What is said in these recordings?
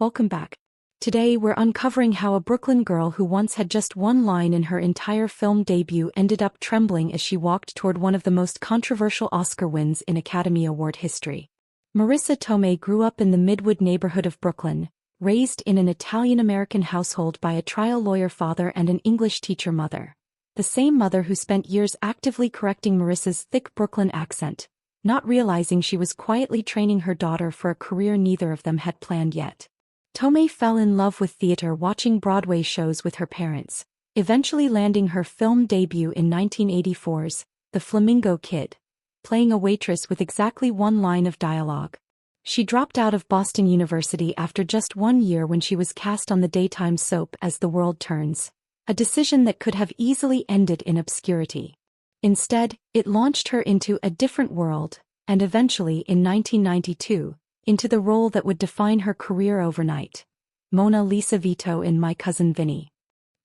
Welcome back. Today we're uncovering how a Brooklyn girl who once had just one line in her entire film debut ended up trembling as she walked toward one of the most controversial Oscar wins in Academy Award history. Marisa Tomei grew up in the Midwood neighborhood of Brooklyn, raised in an Italian-American household by a trial lawyer father and an English teacher mother. The same mother who spent years actively correcting Marissa's thick Brooklyn accent, not realizing she was quietly training her daughter for a career neither of them had planned yet. Tomei fell in love with theater watching Broadway shows with her parents, eventually landing her film debut in 1984's The Flamingo Kid, playing a waitress with exactly one line of dialogue. She dropped out of Boston University after just 1 year when she was cast on the daytime soap As the World Turns, a decision that could have easily ended in obscurity. Instead, it launched her into a different world, and eventually in 1992, into the role that would define her career overnight, Mona Lisa Vito in My Cousin Vinny.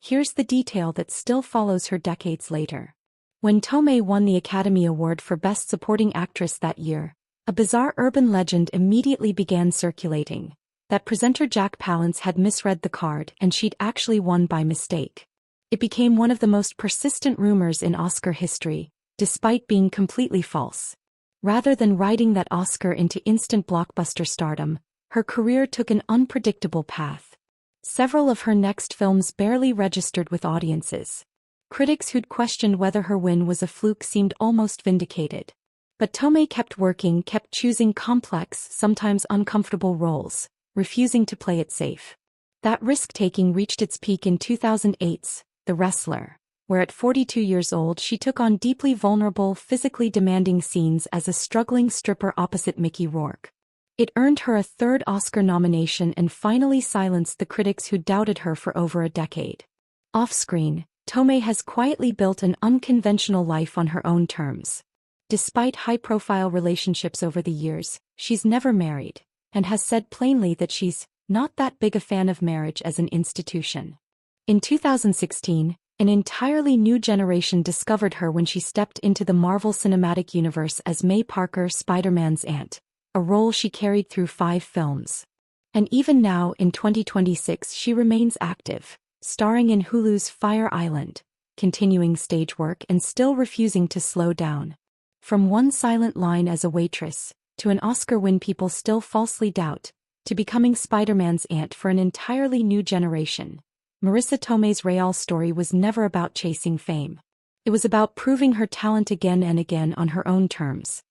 Here's the detail that still follows her decades later. When Tomei won the Academy Award for Best Supporting Actress that year, a bizarre urban legend immediately began circulating, that presenter Jack Palance had misread the card and she'd actually won by mistake. It became one of the most persistent rumors in Oscar history, despite being completely false. Rather than riding that Oscar into instant blockbuster stardom, her career took an unpredictable path. Several of her next films barely registered with audiences. Critics who'd questioned whether her win was a fluke seemed almost vindicated. But Tomei kept working, kept choosing complex, sometimes uncomfortable roles, refusing to play it safe. That risk-taking reached its peak in 2008's The Wrestler, where at 42 years old she took on deeply vulnerable, physically demanding scenes as a struggling stripper opposite Mickey Rourke. It earned her a third Oscar nomination and finally silenced the critics who doubted her for over a decade. Off-screen, Tomei has quietly built an unconventional life on her own terms. Despite high-profile relationships over the years, she's never married, and has said plainly that she's not that big a fan of marriage as an institution. In 2016, an entirely new generation discovered her when she stepped into the Marvel Cinematic Universe as May Parker, Spider-Man's aunt, a role she carried through 5 films. And even now in 2026 she remains active, starring in Hulu's Fire Island, continuing stage work and still refusing to slow down. From one silent line as a waitress, to an Oscar win people still falsely doubt, to becoming Spider-Man's aunt for an entirely new generation, Marisa Tomei's real story was never about chasing fame. It was about proving her talent again and again on her own terms.